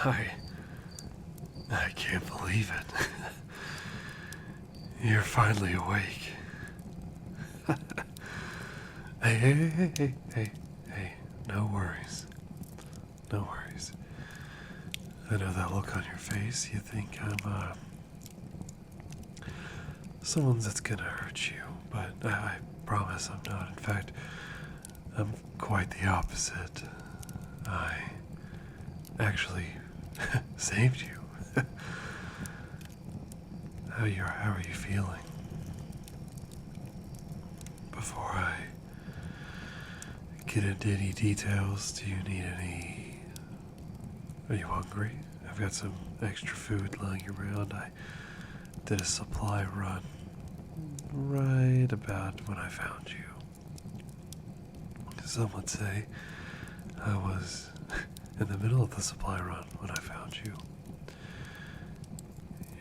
I can't believe it. You're finally awake. Hey, no worries. No worries. I know that look on your face. You think I'm, someone that's gonna hurt you, but I promise I'm not. In fact, I'm quite the opposite. I actually saved you. How are you feeling? Before I get into any details, do you need any... Are you hungry? I've got some extra food lying around. I did a supply run right about when I found you. Some would say I was in the middle of the supply run when I found you.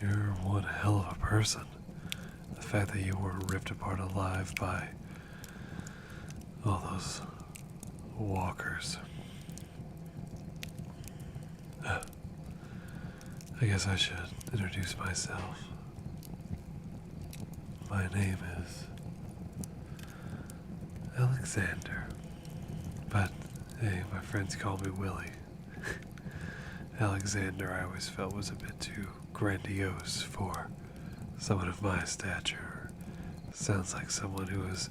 You're one hell of a person. The fact that you weren't ripped apart alive by all those walkers. I guess I should introduce myself. My name is Alexander, but hey, my friends call me Willie. Alexander I always felt was a bit too grandiose for someone of my stature. Sounds like someone who was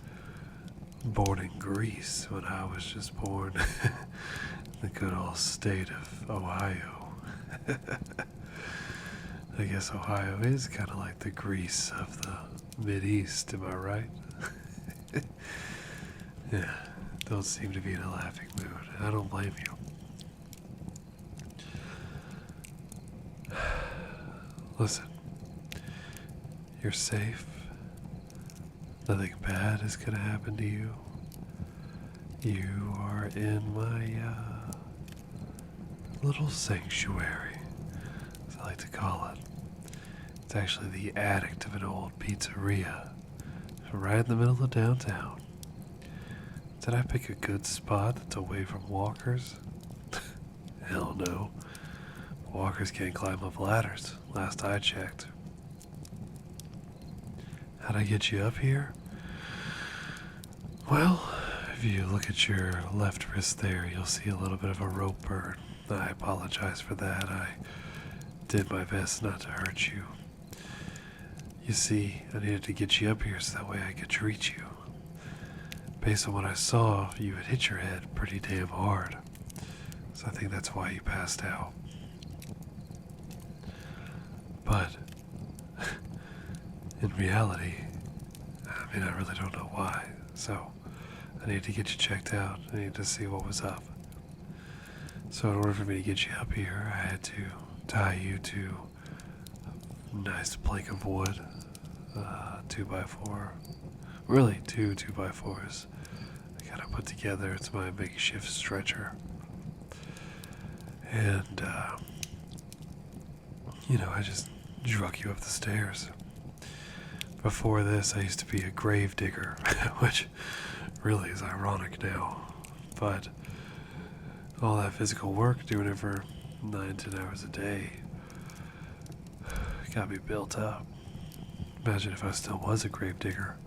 born in Greece when I was just born in the good old state of Ohio. I guess Ohio is kind of like the Greece of the Mideast, am I right? Yeah, don't seem to be in a laughing mood. I don't blame you. Listen, you're safe. Nothing bad is gonna happen to you. You are in my little sanctuary, as I like to call it. It's actually the attic of an old pizzeria, right in the middle of downtown. Did I pick a good spot that's away from walkers? Hell no. Walkers can't climb up ladders, last I checked. How'd I get you up here? Well, if you look at your left wrist there, you'll see a little bit of a rope burn. I apologize for that. I did my best not to hurt you. You see, I needed to get you up here so that way I could treat you. Based on what I saw, you had hit your head pretty damn hard. So I think that's why you passed out. But, in reality, I mean, I really don't know why. So, I needed to get you checked out. I needed to see what was up. So in order for me to get you up here, I had to tie you to a nice plank of wood, 2x4. Really, two 2x4s. I got it put together. It's my makeshift stretcher. And, I just drug you up the stairs. Before this, I used to be a grave digger, which really is ironic now. But all that physical work, doing it for 9-10 hours a day, got me built up. Imagine if I still was a grave digger.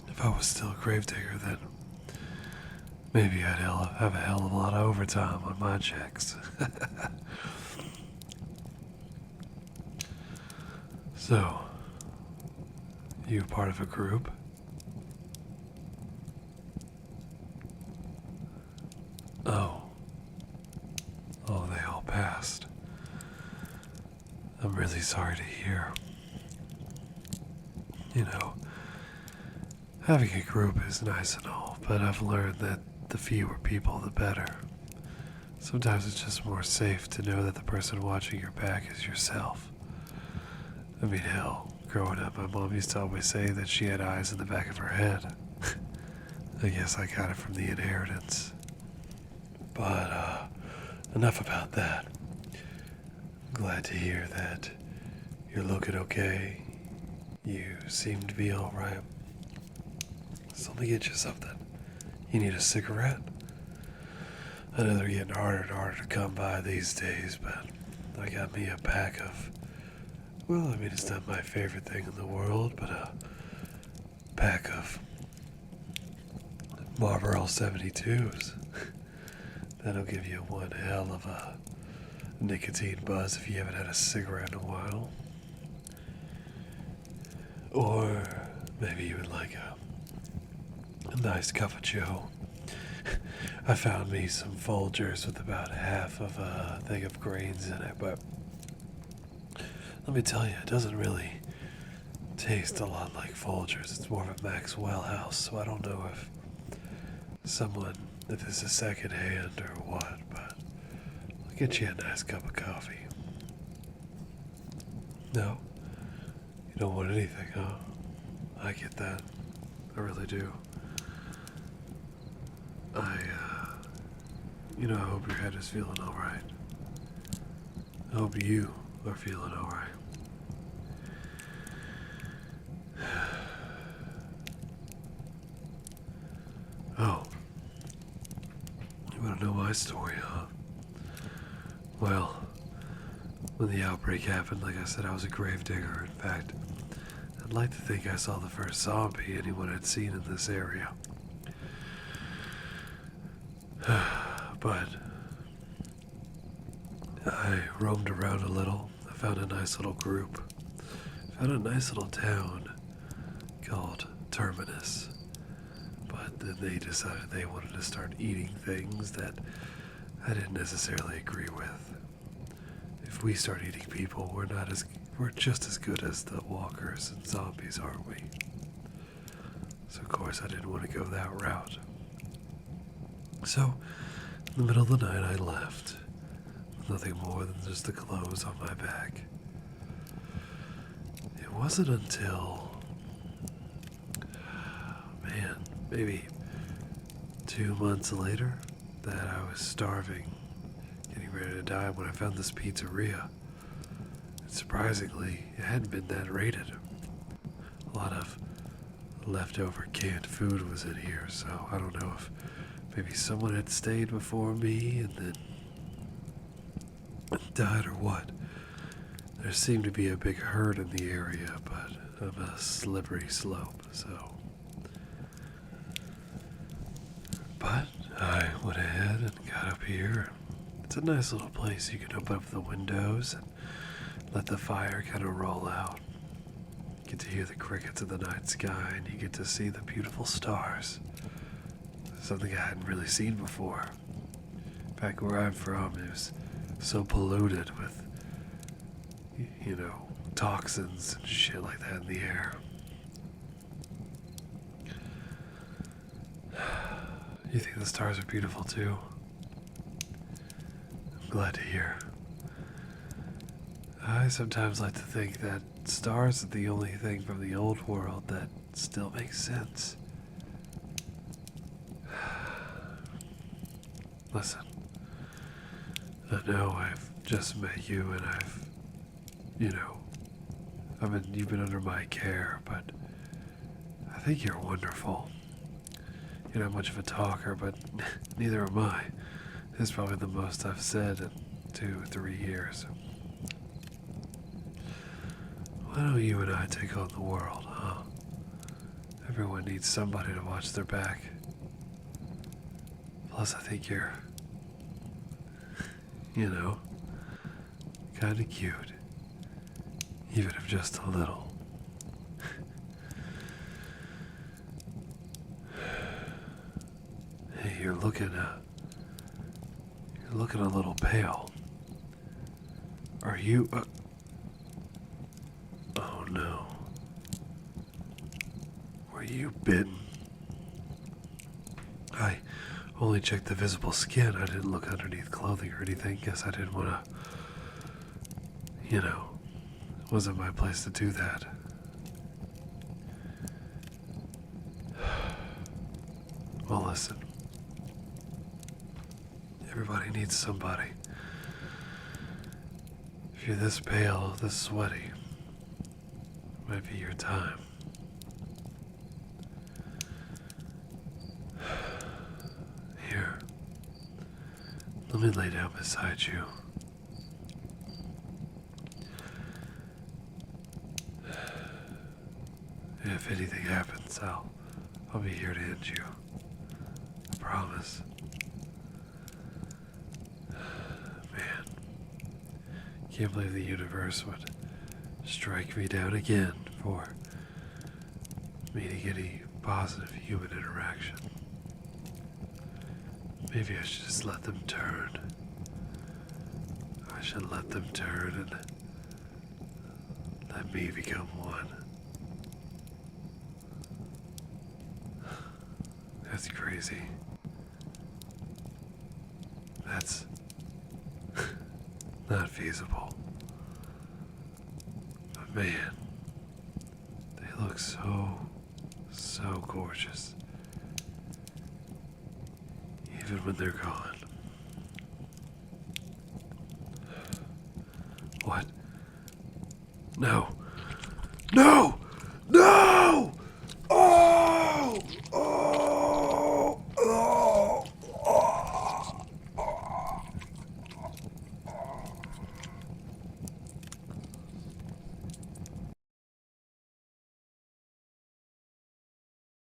If I was still a grave digger, then maybe I'd have a hell of a lot of overtime on my checks. So, you part of a group? Oh. Oh, they all passed. I'm really sorry to hear. Having a group is nice and all, but I've learned that the fewer people, the better. Sometimes it's just more safe to know that the person watching your back is yourself. I mean, hell, growing up, my mom used to always say that she had eyes in the back of her head. I guess I got it from the inheritance. But, enough about that. I'm glad to hear that you're looking okay. You seem to be alright. So let me get you something. You need a cigarette? I know they're getting harder and harder to come by these days, but I got me a pack of, well, I mean, it's not my favorite thing in the world, but a pack of Marlboro 72s. That'll give you one hell of a nicotine buzz if you haven't had a cigarette in a while. Or maybe you would like a nice cup of joe. I found me some Folgers with about half of a thing of grains in it, but let me tell you, it doesn't really taste a lot like Folgers. It's more of a Maxwell House, so I don't know if this is secondhand or what, but I'll get you a nice cup of coffee. No? You don't want anything, huh? I get that. I really do. I hope your head is feeling alright. I hope you are feeling alright. Oh. You want to know my story, huh? Well, when the outbreak happened, like I said, I was a gravedigger. In fact, I'd like to think I saw the first zombie anyone had seen in this area. But I roamed around a little. I found a nice little group. Found a nice little town called Terminus. But then they decided they wanted to start eating things that I didn't necessarily agree with. If we start eating people, we're just as good as the walkers and zombies, aren't we? So of course I didn't want to go that route. So, in the middle of the night I left, with nothing more than just the clothes on my back. It wasn't until, maybe 2 months later that I was starving, getting ready to die when I found this pizzeria. And surprisingly, it hadn't been that raided. A lot of leftover canned food was in here, so I don't know if maybe someone had stayed before me and then died or what. There seemed to be a big herd in the area, but on a slippery slope, so. But I went ahead and got up here. It's a nice little place. You can open up the windows and let the fire kind of roll out. You get to hear the crickets in the night sky, and you get to see the beautiful stars. Something I hadn't really seen before. Back where I'm from, it was so polluted with, toxins and shit like that in the air. You think the stars are beautiful too? I'm glad to hear. I sometimes like to think that stars are the only thing from the old world that still makes sense. Listen, I know I've just met you and you've been under my care, but I think you're wonderful. You're not much of a talker, but neither am I. This is probably the most I've said in 2 or 3 years. Why don't you and I take on the world, huh? Everyone needs somebody to watch their back. Plus, I think you're, kinda cute. Even if just a little. Hey, you're looking a little pale. Are you, oh no. Were you bitten? I only checked the visible skin. I didn't look underneath clothing or anything. Guess I didn't want to, it wasn't my place to do that. Well, listen. Everybody needs somebody. If you're this pale, this sweaty, it might be your time. Let me lay down beside you. If anything happens, I'll be here to end you. I promise. Man, can't believe the universe would strike me down again for meeting any positive human interaction. Maybe I should just let them turn. I should let them turn and let me become one. That's crazy. That's not feasible. But man, they look so gorgeous. Even when they're gone. What? No! No!